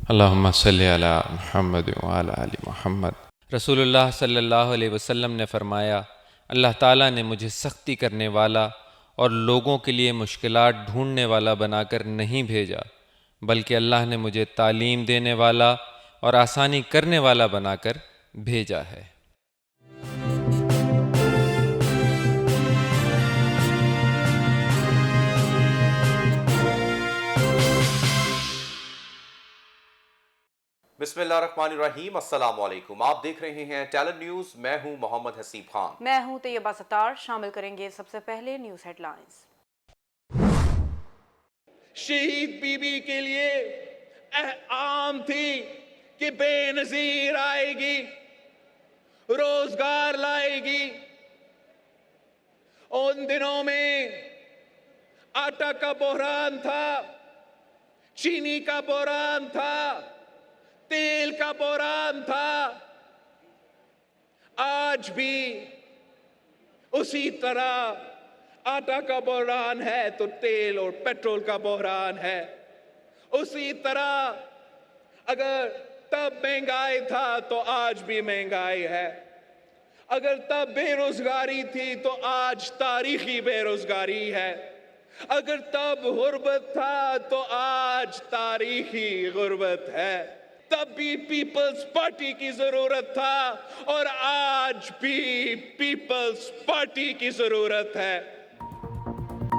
اللہم صلی علی محمد وعلی آل محمد۔ رسول اللہ صلی اللہ علیہ وسلم نے فرمایا، اللہ تعالیٰ نے مجھے سختی کرنے والا اور لوگوں کے لیے مشکلات ڈھونڈنے والا بنا کر نہیں بھیجا، بلکہ اللہ نے مجھے تعلیم دینے والا اور آسانی کرنے والا بنا کر بھیجا ہے۔ بسم اللہ الرحمن الرحیم۔ السلام علیکم، آپ دیکھ رہے ہیں ٹیلنٹ نیوز۔ میں ہوں محمد حسیب خان۔ میں ہوں طیبہ ستار۔ شامل کریں گے سب سے پہلے نیوز ہیڈ لائنز۔ شہید بی بی کے لیے عام تھی کہ بے نظیر آئے گی، روزگار لائے گی۔ ان دنوں میں آٹا کا بحران تھا، چینی کا بحران تھا، تیل کا بحران تھا۔ آج بھی اسی طرح آٹا کا بحران ہے تو تیل اور پیٹرول کا بحران ہے۔ اسی طرح اگر تب مہنگائی تھا تو آج بھی مہنگائی ہے۔ اگر تب بے روزگاری تھی تو آج تاریخی بے روزگاری ہے۔ اگر تب غربت تھا تو آج تاریخی غربت ہے۔ تب بھی پیپلز پارٹی کی ضرورت تھا اور آج بھی پیپلز پارٹی کی ضرورت ہے۔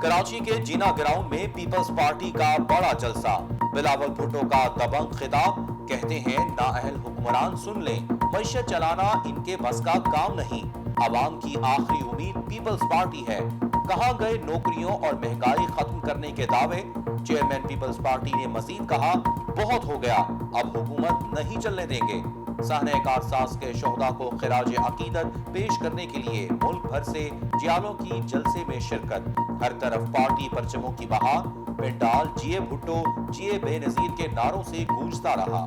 کراچی کے جینا گراؤنڈ میں پیپلز پارٹی کا بڑا جلسہ، بلاول بھٹو کا دبنگ خطاب، کہتے ہیں نااہل حکمران سن لیں، معیشت چلانا ان کے بس کا کام نہیں، عوام کی آخری امید پیپلز پارٹی ہے، کہاں گئے نوکریوں اور مہنگائی ختم کرنے کے دعوے۔ چیئرمین پیپلز پارٹی نے مزید کہا، بہت ہو گیا، اب حکومت نہیں چلنے دیں گے۔ صحنہ کارساز کے شہداء کو خراج عقیدت پیش کرنے کے لیے ملک بھر سے جیالوں کی جلسے میں شرکت، ہر طرف پارٹی پرچموں کی بہار، پنڈال جیے بھٹو جیے بے نظیر کے نعروں سے گونجتا رہا۔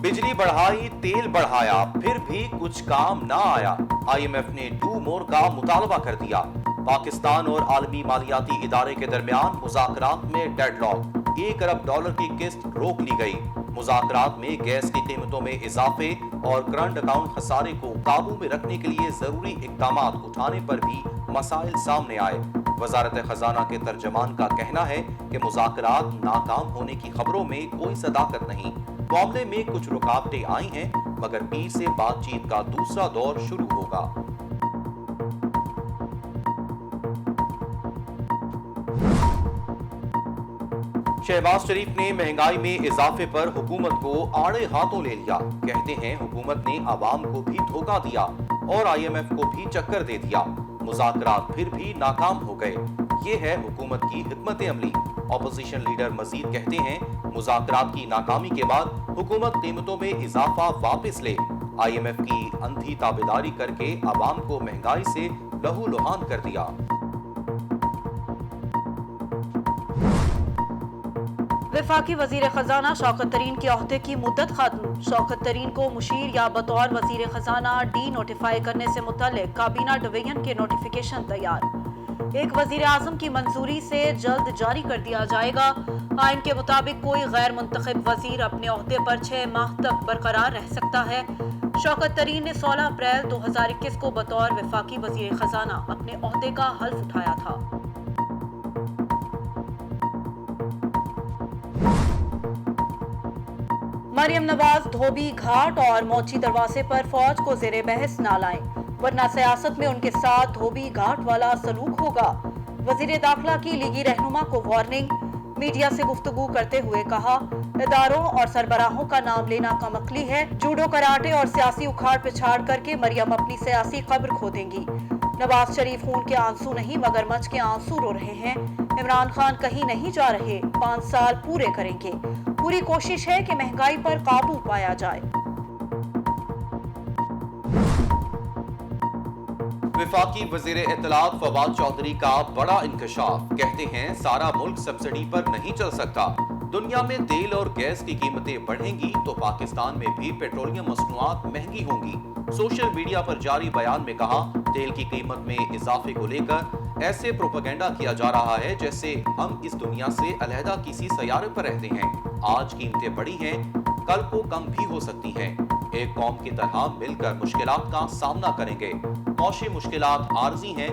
بجلی بڑھائی، تیل بڑھایا، پھر بھی کچھ کام نہ آیا۔ آئی ایم ایف نے ڈو مور کا مطالبہ کر دیا۔ پاکستان اور عالمی مالیاتی ادارے کے درمیان مذاکرات میں ڈیڈ لاک، $1 ارب کی قسط روک لی گئی۔ مذاکرات میں گیس کی قیمتوں میں اضافے اور کرنٹ اکاؤنٹ خسارے کو قابو میں رکھنے کے لیے ضروری اقدامات اٹھانے پر بھی مسائل سامنے آئے۔ وزارت خزانہ کے ترجمان کا کہنا ہے کہ مذاکرات ناکام ہونے کی خبروں میں کوئی صداقت نہیں۔ معاملے میں کچھ رکاوٹیں آئی ہیں، مگر پیر سے بات چیت کا دوسرا دور شروع ہوگا۔ شہباز شریف نے مہنگائی میں اضافے پر حکومت کو آڑے ہاتھوں لے لیا، کہتے ہیں حکومت نے عوام کو بھی دھوکہ دیا اور آئی ایم ایف کو بھی چکر دے دیا، مذاکرات پھر بھی ناکام ہو گئے، یہ ہے حکومت کی حکمت عملی۔ اپوزیشن لیڈر مزید کہتے ہیں مذاکرات کی ناکامی کے بعد حکومت قیمتوں میں اضافہ واپس لے، آئی ایم ایف کی اندھی تابعداری کر کے عوام کو مہنگائی سے لہو لہان کر دیا۔ وفاقی وزیر خزانہ شوکت ترین کے عہدے کی مدت ختم، شوکت ترین کو مشیر یا بطور وزیر خزانہ ڈی نوٹیفائی کرنے سے متعلق کابینہ ڈویژن کے نوٹیفیکیشن تیار، ایک وزیر اعظم کی منظوری سے جلد جاری کر دیا جائے گا۔ آئین کے مطابق کوئی غیر منتخب وزیر اپنے عہدے پر 6 ماہ تک برقرار رہ سکتا ہے۔ شوکت ترین نے 16 اپریل 2021 کو بطور وفاقی وزیر خزانہ اپنے عہدے کا حلف اٹھایا تھا۔ مریم نواز دھوبی گھاٹ اور موچی دروازے پر فوج کو زیر بحث نہ لائیں، ورنہ سیاست میں ان کے ساتھ دھوبی گھاٹ والا سلوک ہوگا۔ وزیر داخلہ کی لیگی رہنما کو وارننگ، میڈیا سے گفتگو کرتے ہوئے کہا، اداروں اور سربراہوں کا نام لینا کم عقلی ہے، جوڈو کراٹے اور سیاسی اکھاڑ پچھاڑ کر کے مریم اپنی سیاسی قبر کھو دیں گی۔ نواز شریف خون کے آنسو نہیں مگر مچ کے آنسو رو رہے ہیں۔ عمران خان کہیں نہیں جا رہے، 5 سال پورے کریں گے، پوری کوشش ہے کہ مہنگائی پر قابو پایا جائے۔ وفاقی وزیر اطلاعات فواد چودھری کا بڑا انکشاف، کہتے ہیں سارا ملک سبسڈی پر نہیں چل سکتا، دنیا میں تیل اور گیس کی قیمتیں بڑھیں گی تو پاکستان میں بھی پیٹرولیم مصنوعات مہنگی ہوں گی۔ سوشل میڈیا پر جاری بیان میں کہا، تیل کی قیمت میں اضافے کو لے کر ایسے پروپیگنڈا کیا جا رہا ہے جیسے ہم اس دنیا سے علیحدہ کسی سیارے پر رہتے ہیں۔ آج قیمتیں بڑی ہیں، کل کو کم بھی ہو سکتی ہیں۔ ایک قوم کی طرح مل کر مشکلات کا سامنا کریں گے۔ معاشی مشکلات عارضی ہیں۔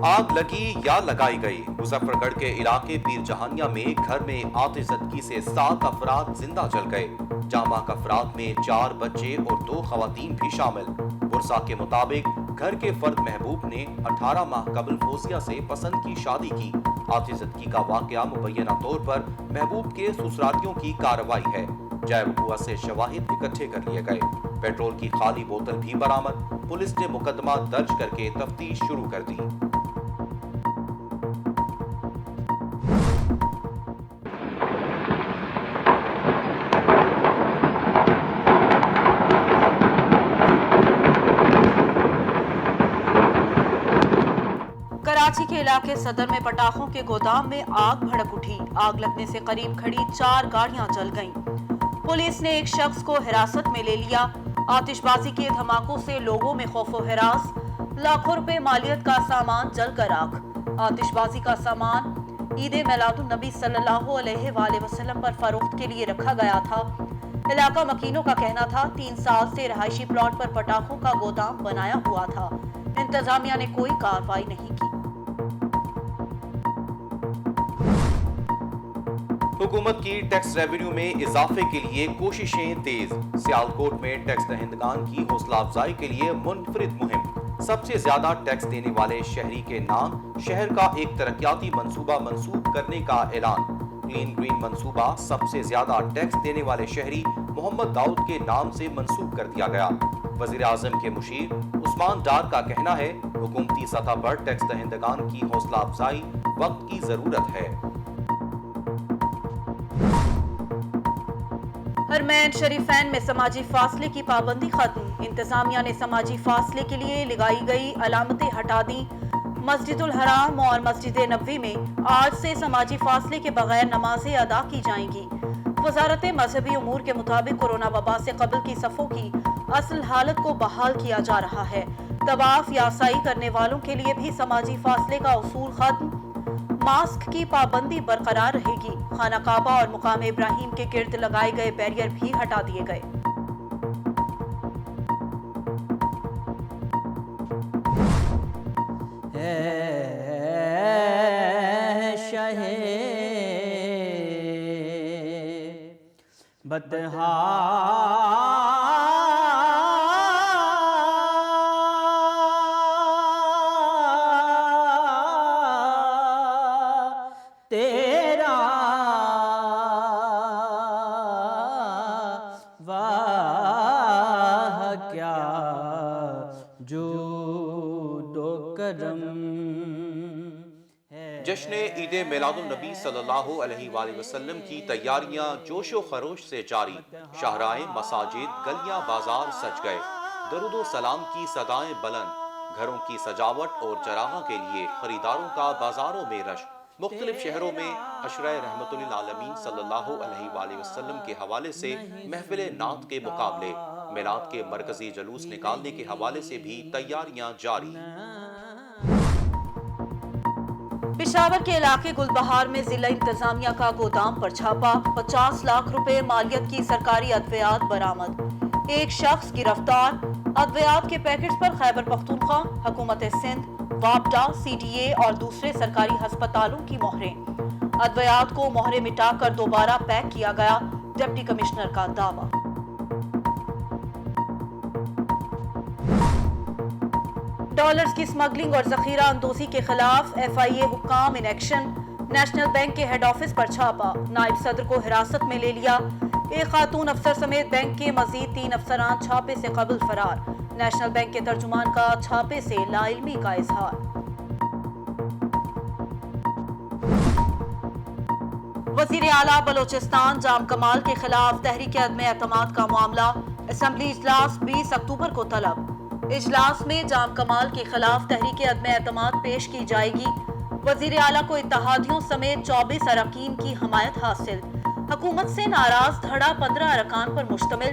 آگ لگی یا لگائی گئی، مظفر گڑھ کے علاقے پیر جہانیہ میں گھر میں آتش زدگی سے 7 افراد زندہ جل گئے۔ جاں بحق افراد میں 4 بچے اور 2 خواتین بھی شامل۔ ورثاء کے مطابق گھر کے فرد محبوب نے 18 ماہ قبل فوزیہ سے پسند کی شادی کی۔ آتش زدگی کا واقعہ مبینہ طور پر محبوب کے سسرالیوں کی کارروائی ہے۔ جائے وقوع سے شواہد اکٹھے کر لیے گئے۔ پیٹرول کی خالی بوتل بھی برآمد۔ پولیس نے مقدمہ درج کر کے تفتیش شروع کر دی۔ کراچی کے علاقے صدر میں پٹاخوں کے گودام میں آگ بھڑک اٹھی۔ آگ لگنے سے قریب کھڑی 4 گاڑیاں جل گئیں۔ پولیس نے ایک شخص کو حراست میں لے لیا۔ آتش بازی کے دھماکوں سے لوگوں میں خوف و ہراس، لاکھوں روپے مالیت کا سامان جل کر راکھ۔ آتش بازی کا سامان عید میلاد النبی صلی اللہ علیہ وآلہ وسلم پر فروخت کے لیے رکھا گیا تھا۔ علاقہ مکینوں کا کہنا تھا 3 سال سے رہائشی پلاٹ پر پٹاخوں کا گودام بنایا ہوا تھا۔ انتظامیہ نے کوئی کارروائی نہیں کی۔ حکومت کی ٹیکس ریونیو میں اضافے کے لیے کوششیں تیز۔ سیالکوٹ میں ٹیکس دہندگان کی حوصلہ افزائی کے لیے منفرد مہم۔ سب سے زیادہ ٹیکس دینے والے شہری کے نام شہر کا ایک ترقیاتی منصوبہ منسوخ کرنے کا اعلان۔ کلین گرین منصوبہ سب سے زیادہ ٹیکس دینے والے شہری محمد داؤد کے نام سے منسوخ کر دیا گیا۔ وزیر اعظم کے مشیر عثمان ڈار کا کہنا ہے حکومتی سطح پر ٹیکس دہندگان کی حوصلہ افزائی وقت کی ضرورت ہے۔ حرمین شریفین میں سماجی فاصلے کی پابندی ختم۔ انتظامیہ نے سماجی فاصلے کے لیے لگائی گئی علامتیں ہٹا دیں۔ مسجد الحرام اور مسجد نبوی میں آج سے سماجی فاصلے کے بغیر نمازیں ادا کی جائیں گی۔ وزارت مذہبی امور کے مطابق کورونا وبا سے قبل کی صفوں کی اصل حالت کو بحال کیا جا رہا ہے۔ طواف یا سعی کرنے والوں کے لیے بھی سماجی فاصلے کا اصول ختم۔ ماسک کی پابندی برقرار رہے گی۔ خانہ کعبہ اور مقام ابراہیم کے گرد لگائے گئے بیریئر بھی ہٹا دیے گئے۔ بطحا تیرا واہ کیا جود و کرم۔ جشن عید میلاد النبی صلی اللہ علیہ وآلہ وسلم کی تیاریاں جوش و خروش سے جاری۔ شاہراہیں، مساجد، گلیاں، بازار سج گئے۔ درود و سلام کی صدائیں بلند، گھروں کی سجاوٹ اور چراغاں کے لیے خریداروں کا بازاروں میں رش۔ مختلف شہروں میں عشرہ رحمت للعالمین صلی اللہ علیہ وآلہ وسلم کے حوالے سے محفل نعت کے مقابلے، میلاد کے مرکزی جلوس نکالنے کے حوالے سے بھی تیاریاں جاری۔ پشاور کے علاقے گل بہار میں ضلع انتظامیہ کا گودام پر چھاپا، 50 لاکھ روپے مالیت کی سرکاری ادویات برآمد۔ ایک شخص گرفتار۔ ادویات کے پیکٹس پر خیبر پختونخوا، حکومت سندھ، وابڈا، سی ڈی اے اور دوسرے سرکاری ہسپتالوں کی مہریں۔ ادویات کو مہریں مٹا کر دوبارہ پیک کیا گیا، ڈپٹی کمشنر کا دعویٰ۔ ڈالرز کی سمگلنگ اور ذخیرہ اندوزی کے خلاف ایف آئی اے حکام ان ایکشن۔ نیشنل بینک کے ہیڈ آفس پر چھاپا، نائب صدر کو حراست میں لے لیا۔ ایک خاتون افسر سمیت بینک کے مزید 3 افسران چھاپے سے قبل فرار۔ نیشنل بینک کے ترجمان کا چھاپے سے لا علمی کا اظہار۔ وزیر اعلیٰ بلوچستان جام کمال کے خلاف تحریک عدم اعتماد کا معاملہ، اسمبلی اجلاس 20 اکتوبر کو طلب۔ اجلاس میں جام کمال کے خلاف تحریک عدم اعتماد پیش کی جائے گی۔ وزیر اعلیٰ کو اتحادیوں سمیت 24 اراکین کی حمایت حاصل۔ حکومت سے ناراض دھڑا 15 ارکان پر مشتمل۔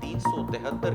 373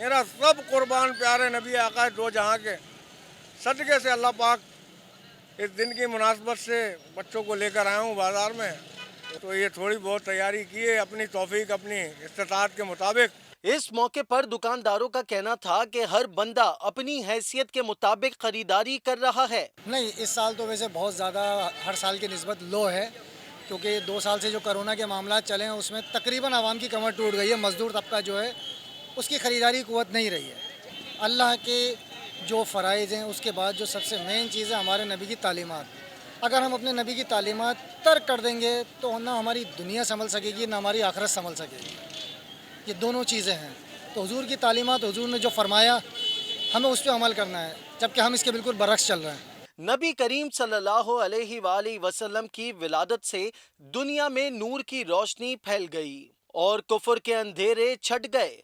میرا سب قربان پیارے نبی آقا دو جہاں کے صدقے سے اللہ پاک اس دن کی مناسبت سے بچوں کو لے کر آیا ہوں بازار میں، تو یہ تھوڑی بہت تیاری کی ہے اپنی توفیق اپنی استطاعت کے مطابق۔ اس موقع پر دکانداروں کا کہنا تھا کہ ہر بندہ اپنی حیثیت کے مطابق خریداری کر رہا ہے۔ نہیں، اس سال تو ویسے بہت زیادہ ہر سال کی نسبت لو ہے، کیونکہ 2 سال سے جو کرونا کے معاملات چلے ہیں اس میں تقریباً عوام کی کمر ٹوٹ گئی ہے، مزدور طبقہ جو ہے اس کی خریداری قوت نہیں رہی ہے۔ اللہ کے جو فرائض ہیں اس کے بعد جو سب سے مین چیز ہے ہمارے نبی کی تعلیمات، اگر ہم اپنے نبی کی تعلیمات ترک کر دیں گے تو نہ ہماری دنیا سنبھل سکے گی نہ ہماری آخرت سنبھل سکے گی، یہ دونوں چیزیں ہیں۔ تو حضور کی تعلیمات، حضور نے جو فرمایا ہمیں اس پہ عمل کرنا ہے، جبکہ ہم اس کے بالکل برعکس چل رہے ہیں۔ نبی کریم صلی اللہ علیہ وآلہ وسلم کی ولادت سے دنیا میں نور کی روشنی پھیل گئی اور کفر کے اندھیرے چھٹ گئے۔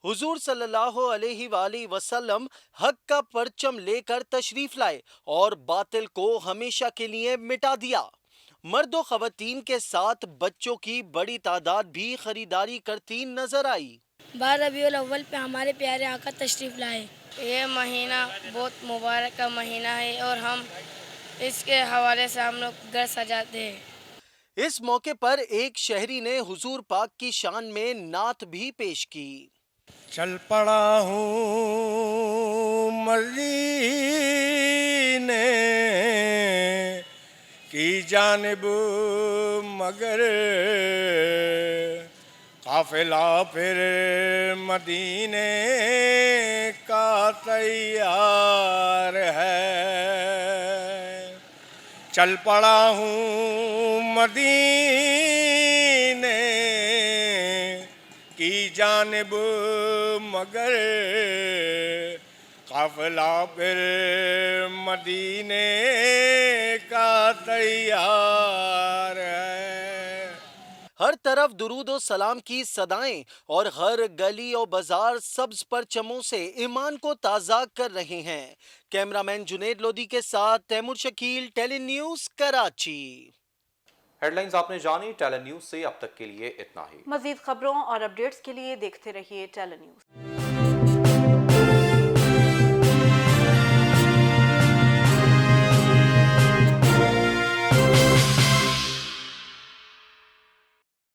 حضور صلی اللہ علیہ وآلہ وسلم حق کا پرچم لے کر تشریف لائے اور باطل کو ہمیشہ کے لیے مٹا دیا۔ مرد و خواتین کے ساتھ بچوں کی بڑی تعداد بھی خریداری کرتی نظر آئی۔ 12 ربیع الاول پہ ہمارے پیارے آقا تشریف لائے۔ یہ مہینہ بہت مبارک کا مہینہ ہے اور ہم اس کے حوالے سے ہم لوگ گھر سجاتے ہیں۔ اس موقع پر ایک شہری نے حضور پاک کی شان میں نعت بھی پیش کی۔ چل پڑا ہوں مدینے کی جانب مگر قافلہ پھر مدینے کا تیار ہے۔ چل پڑا ہوں مدینے کی جانب مگر قافلہ پھر مدینے کا تیار ہے۔ ہر طرف درود و سلام کی صدائیں اور ہر گلی و بازار سبز پرچموں سے ایمان کو تازہ کر رہے ہیں۔ کیمرامین جنید لودھی کے ساتھ تیمور شکیل، ٹیلی نیوز کراچی۔ ہیڈ لائنز آپ نے جانی، ٹیلی نیوز سے اب تک کے لیے اتنا ہی۔ مزید خبروں اور اپڈیٹس کے لیے دیکھتے رہیے ٹیلی نیوز۔